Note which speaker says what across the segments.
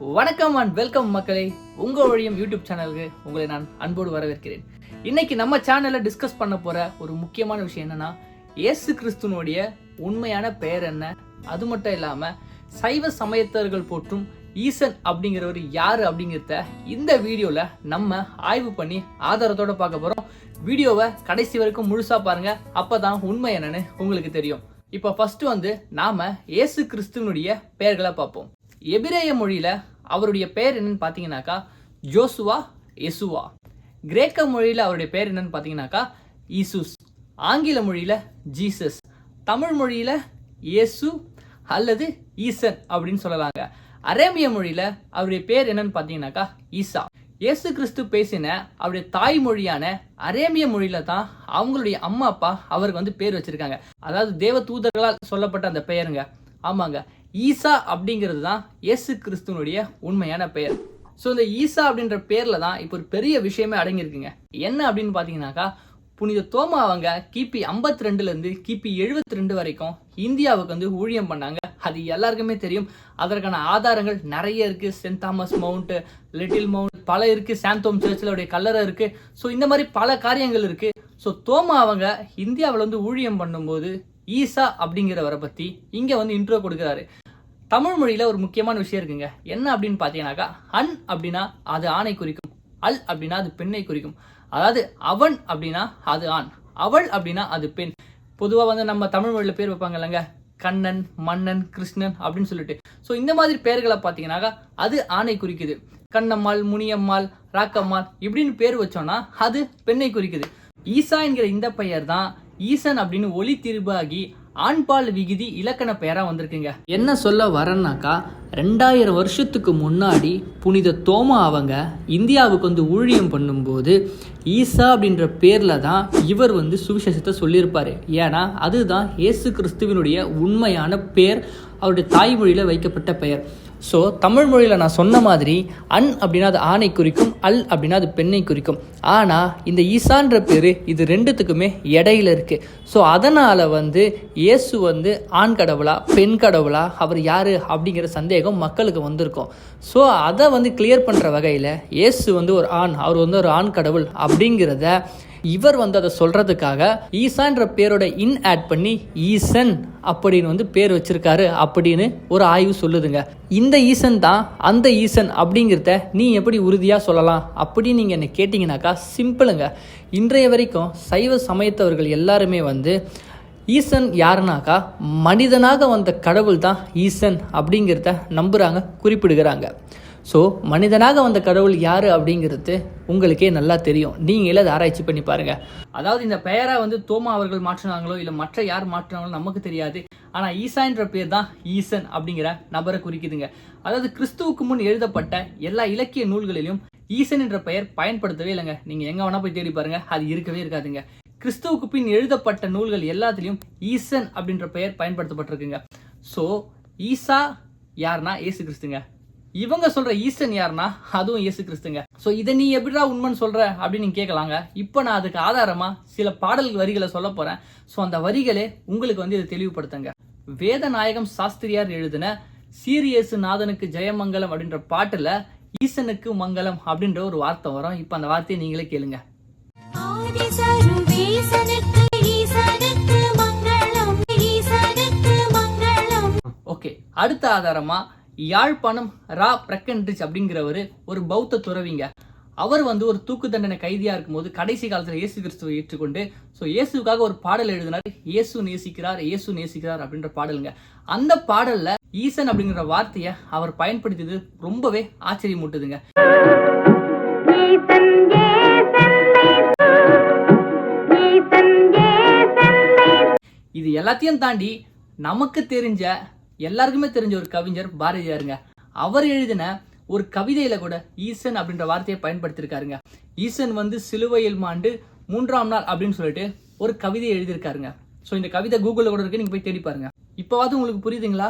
Speaker 1: வணக்கம் and welcome மக்களே. உங்கள் வழியும் யூடியூப் சேனலுக்கு உங்களை நான் அன்போடு வரவேற்கிறேன். இன்னைக்கு நம்ம சேனலில் டிஸ்கஸ் பண்ண போகிற ஒரு முக்கியமான விஷயம் என்னன்னா, இயேசு கிறிஸ்துவனுடைய உண்மையான பெயர் என்ன, அது மட்டும் இல்லாமல் சைவ சமயத்தர்கள் போற்றும் ஈசன் அப்படிங்கிறவர் யார் அப்படிங்கிறத இந்த வீடியோவில் நம்ம ஆய்வு பண்ணி ஆதாரத்தோடு பார்க்க போகிறோம். வீடியோவை கடைசி வரைக்கும் முழுசாக பாருங்கள், அப்போ தான் உண்மை என்னன்னு உங்களுக்கு தெரியும். இப்போ ஃபர்ஸ்ட் நாம இயேசு கிறிஸ்துவனுடைய பெயர்களை பார்ப்போம். எபிரேய மொழியில அவருடைய பெயர் என்னன்னு பார்த்தீங்கன்னாக்கா ஜோசுவா எசுவா. கிரேக்க மொழியில அவருடைய பெயர் என்னன்னு பார்த்தீங்கன்னாக்கா ஈசுஸ். ஆங்கில மொழியில ஜீசஸ். தமிழ் மொழியில இயேசு அல்லது ஈசன் அப்படின்னு சொல்லலாங்க. அரேபிய மொழியில அவருடைய பேர் என்னன்னு பார்த்தீங்கன்னாக்கா ஈசா. இயேசு கிறிஸ்து பேசின அவருடைய தாய்மொழியான அரேபிய மொழியில தான் அவங்களுடைய அம்மா அப்பா அவருக்கு பேர் வச்சிருக்காங்க. அதாவது தேவ தூதர்களால் சொல்லப்பட்ட அந்த பெயருங்க. ஆமாங்க, ஈசா அப்படிங்கிறது தான் இயேசு கிறிஸ்துவனுடைய உண்மையான பெயர். ஸோ இந்த ஈசா அப்படின்ற பேர்ல தான் இப்போ ஒரு பெரிய விஷயமே அடங்கியிருக்குங்க. என்ன அப்படின்னு பார்த்தீங்கன்னாக்கா, புனித தோமா அவங்க கிபி 52லேருந்து கிபி 72 வரைக்கும் இந்தியாவுக்கு ஊழியம் பண்ணாங்க. அது எல்லாருக்குமே தெரியும். அதற்கான ஆதாரங்கள் நிறைய இருக்கு. Saint Thomas mount, little mount பல இருக்கு. சாந்தோம் சர்ச்சில் கல்லறை இருக்கு. ஸோ இந்த மாதிரி பல காரியங்கள் இருக்கு. ஸோ தோமா அவங்க இந்தியாவில் ஊழியம் பண்ணும்போது ஈசா அப்படிங்கிறவரை பற்றி இங்கே இன்ட்ரோ கொடுக்குறாரு. தமிழ் மொழியில் ஒரு முக்கியமான விஷயம் இருக்குங்க. என்ன அப்படின்னு பார்த்தீங்கன்னாக்கா, அன் அப்படின்னா அது ஆணை குறிக்கும், அல் அப்படின்னா அது பெண்ணை குறிக்கும். அதாவது அவன் அப்படின்னா அது ஆண், அவள் அப்படின்னா அது பெண். பொதுவாக நம்ம தமிழ் மொழியில் பேர் வைப்பாங்க இல்லைங்க, கண்ணன், மன்னன், கிருஷ்ணன் அப்படின்னு சொல்லிட்டு. ஸோ இந்த மாதிரி பேர்களை பார்த்தீங்கன்னாக்கா அது ஆணை குறிக்குது. கண்ணம்மாள், முனியம்மாள், ராக்கம்மாள் இப்படின்னு பேர் வச்சோம்னா அது பெண்ணை குறிக்குது. ஈசா என்கிற இந்த பெயர் தான் ஈசன் அப்படின்னு ஒளி திருபாகி ஆண்பால் விகுதி இலக்கண பெயரா வந்திருக்குங்க. என்ன சொல்ல வரேன்னாக்கா, 2000 வருஷத்துக்கு முன்னாடி புனித தோமா அவங்க இந்தியாவுக்கு ஊழியம் பண்ணும்போது ஈசா அப்படின்ற பேர்ல தான் இவர் சுவிசேஷத்தை சொல்லியிருப்பாரு. ஏன்னா அதுதான் இயேசு கிறிஸ்துவனுடைய உண்மையான பேர், அவருடைய தாய்மொழியில வைக்கப்பட்ட பெயர். ஸோ தமிழ் மொழியில் நான் சொன்ன மாதிரி அன் அப்படின்னா அது ஆணை குறிக்கும், அல் அப்படின்னா அது பெண்ணை குறிக்கும். ஆனால் இந்த ஈசான்ற பேர் இது ரெண்டுத்துக்குமே இடையில இருக்கு. ஸோ அதனால் இயேசு ஆண் கடவுளா பெண் கடவுளா, அவர் யார் அப்படிங்கிற சந்தேகம் மக்களுக்கு வந்திருக்கும். ஸோ அதை கிளியர் பண்ணுற வகையில் இயேசு ஒரு ஆண், அவர் ஒரு ஆண் கடவுள் அப்படிங்கிறத இவர் அதை சொல்றதுக்காக ஈசான்ற பேரோட இன் ஆட் பண்ணி ஈசன் அப்படின்னு பேர் வச்சிருக்காரு அப்படின்னு ஒரு ஆய்வு சொல்லுதுங்க. இந்த ஈசன் தான் அந்த ஈசன் அப்படிங்கிறத நீ எப்படி உறுதியா சொல்லலாம் அப்படின்னு நீங்க என்ன கேட்டீங்கன்னாக்கா, சிம்பிளுங்க. இன்றைய வரைக்கும் சைவ சமயத்தவர்கள் எல்லாருமே ஈசன் யாருனாக்கா மனிதனாக வந்த கடவுள் தான் ஈசன் அப்படிங்கிறத நம்புறாங்க, குறிப்பிடுகிறாங்க. ஸோ மனிதனாக வந்த கடவுள் யார் அப்படிங்கிறது உங்களுக்கே நல்லா தெரியும். நீங்களே அதை ஆராய்ச்சி பண்ணி பாருங்கள். அதாவது இந்த பெயரை தோமா அவர்கள் மாற்றினாங்களோ இல்லை மற்ற யார் மாற்றினாங்களோ நமக்கு தெரியாது. ஆனால் ஈசான்ற பேர் தான் ஈசன் அப்படிங்கிற நபரை குறிக்குதுங்க. அதாவது கிறிஸ்துவுக்கு முன் எழுதப்பட்ட எல்லா இலக்கிய நூல்களிலும் ஈசன் என்ற பெயர் பயன்படுத்தவே இல்லைங்க. நீங்கள் எங்கே வேணா போய் தேடி பாருங்க, அது இருக்கவே இருக்காதுங்க. கிறிஸ்துவுக்கு பின் எழுதப்பட்ட நூல்கள் எல்லாத்துலேயும் ஈசன் அப்படின்ற பெயர் பயன்படுத்தப்பட்டிருக்குங்க. ஸோ ஈசா யாருன்னா இயேசு கிறிஸ்துங்க. இவங்க சொல்ற ஈசன் யாருன்னா அதுவும் இயேசு கிறிஸ்துங்க. ஸோ இதை நீ எப்படிடா உண்மைன்னு சொல்ற அப்படின்னு நீங்க கேட்கலாங்க. இப்போ நான் அதுக்கு ஆதாரமா சில பாடல் வரிகளை சொல்ல போறேன். ஸோ அந்த வரிகளே உங்களுக்கு இதை தெளிவுபடுத்துங்க. வேதநாயகம் சாஸ்திரியார் எழுதின சீரியேசு நாதனுக்கு ஜெயமங்கலம் அப்படின்ற பாட்டுல ஈசனுக்கு மங்கலம் அப்படின்ற ஒரு வார்த்தை வரும். இப்போ அந்த வார்த்தையை நீங்களே கேளுங்க. ஓகே, அடுத்த ஆதாரமா யாழ்ப்பாணம் ரா பிரக்கன்ரிச் அப்படிங்கிறவர் ஒரு பௌத்த துறவிங்க. அவர் ஒரு தூக்கு தண்டனை கைதியா இருக்கும்போது கடைசி காலத்தில் இயேசு கிறிஸ்துவை ஏற்றுக்கொண்டு இயேசுக்காக ஒரு பாடல் எழுதினார். இயேசு நேசிக்கிறார், இயேசு நேசிக்கிறார் அப்படின்ற பாடலுங்க. அந்த பாடல்ல ஈசன் அப்படிங்கிற வார்த்தையை அவர் பயன்படுத்தியது ரொம்பவே ஆச்சரியமூட்டுதுங்க. இது எல்லாத்தையும் தாண்டி நமக்கு தெரிஞ்ச எல்லாருக்குமே தெரிஞ்ச ஒரு கவிஞர் பாரதியாருங்க. அவர் எழுதின ஒரு கவிதையில கூட ஈசன் அப்படின்ற வார்த்தையை பயன்படுத்தியிருக்காருங்க. ஈசன் சிலுவையில் மாண்டு 3ஆம் நாள் அப்படின்னு சொல்லிட்டு ஒரு கவிதையை எழுதியிருக்காருங்க. ஸோ இந்த கவிதை கூகுளில் கூட இருக்கு, நீங்க போய் தேடி பாருங்க. இப்போவாது உங்களுக்கு புரியுதுங்களா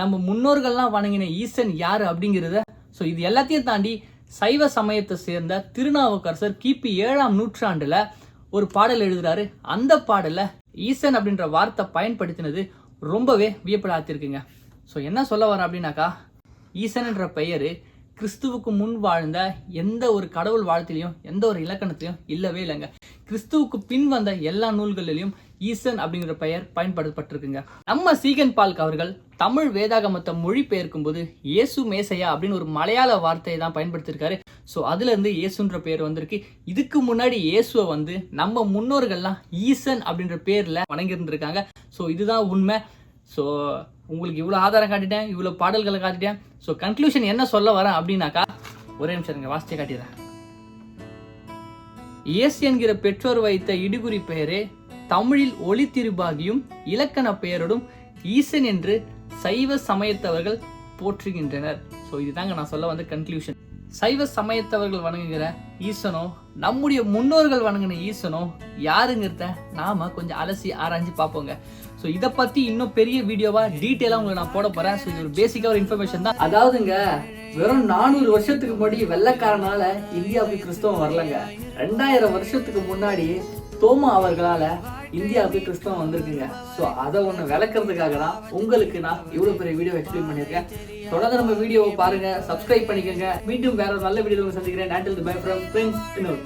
Speaker 1: நம்ம முன்னோர்கள்லாம் வணங்கின ஈசன் யாரு அப்படிங்கிறத? ஸோ இது எல்லாத்தையும் தாண்டி சைவ சமயத்தை சேர்ந்த திருநாவுக்கரசர் கிபி 7ஆம் நூற்றாண்டுல ஒரு பாடல் எழுதுறாரு. அந்த பாடல்ல ஈசன் அப்படின்ற வார்த்தை பயன்படுத்தினது ரொம்பவே வியப்பட ஆத்திருக்குங்க. ஸோ என்ன சொல்ல வரேன் அப்படின்னாக்கா, ஈசன் என்ற பெயர் கிறிஸ்துவுக்கு முன் வாழ்ந்த எந்த ஒரு கடவுள் வாழ்த்திலையும் எந்த ஒரு இலக்கணத்திலையும் இல்லவே இல்லைங்க. கிறிஸ்துவுக்கு பின் வந்த எல்லா நூல்களிலும் ஈசன் அப்படிங்கிற பெயர் பயன்படுத்தப்பட்டிருக்குங்க. நம்ம சீகன் பால்க் அவர்கள் தமிழ் வேதாகமத்தை மொழிபெயர்க்கும் போது இயேசு மேசையா அப்படின்னு ஒரு மலையாள வார்த்தையை தான் பயன்படுத்தியிருக்காரு. ஸோ அதுல இருந்து இயேசுன்ற பேர் வந்திருக்கு. இதுக்கு முன்னாடி இயேசுவை வந்து நம்ம முன்னோர்கள்லாம் ஈசன் அப்படின்ற பேர்ல வணங்கியிருந்திருக்காங்க. ஸோ இதுதான் உண்மை. ஸோ உங்களுக்கு இவ்வளோ ஆதாரம் காட்டிட்டேன், இவ்வளோ பாடல்களை காட்டிட்டேன். ஸோ கன்க்ளூஷன் என்ன சொல்ல வரேன் அப்படின்னாக்கா, ஒரே நிமிஷம் இருங்க, வாசிச்சே காட்டிடுறேன். இயேசு என்கிற பெற்றோர் வைத்த இடுகுறி பெயரே தமிழில் ஒளி திருபாகியும் இலக்கண பெயரோடும் ஈசன் என்று சைவ சமயத்தவர்கள் போற்றுகின்றனர். ஸோ இதுதாங்க நான் சொல்ல வந்த கன்க்ளூஷன். சைவ சமயத்தவர்கள் வணங்குகிற ஈசனோ நம்முடைய முன்னோர்கள் வணங்கின ஈசனோ யாருங்கிறத நாம கொஞ்சம் அலசி ஆராய்ஞ்சு பார்ப்போங்க. ஸோ இதை பத்தி இன்னும் பெரிய வீடியோவா டீட்டெயிலாக உங்களுக்கு நான் போட போறேன். ஸோ இது ஒரு பேசிக்கா ஒரு இன்ஃபர்மேஷன் தான். அதாவதுங்க, வெறும் 400 வருஷத்துக்கு முன்னாடி வெள்ளைக்காரனால இந்தியாவுக்கு கிறிஸ்தவம் வரலங்க. 2000 வருஷத்துக்கு முன்னாடி தோமா அவர்களால இந்தியாவுக்கு கிறிஸ்தவம் வந்திருக்குங்க. ஸோ அதை ஒன்று விளக்குறதுக்காக தான் உங்களுக்கு நான் இவ்வளோ பெரிய வீடியோ எக்ஸ்பிளைன் பண்ணியிருக்கேன். தொடர்ந்து நம்ம வீடியோவை பாருங்க, சப்ஸ்கிரைப் பண்ணிக்கோங்க. மீண்டும் வேற ஒரு நல்ல வீடியோ சந்திக்கிறேன். Until the bye from Prince Vinod.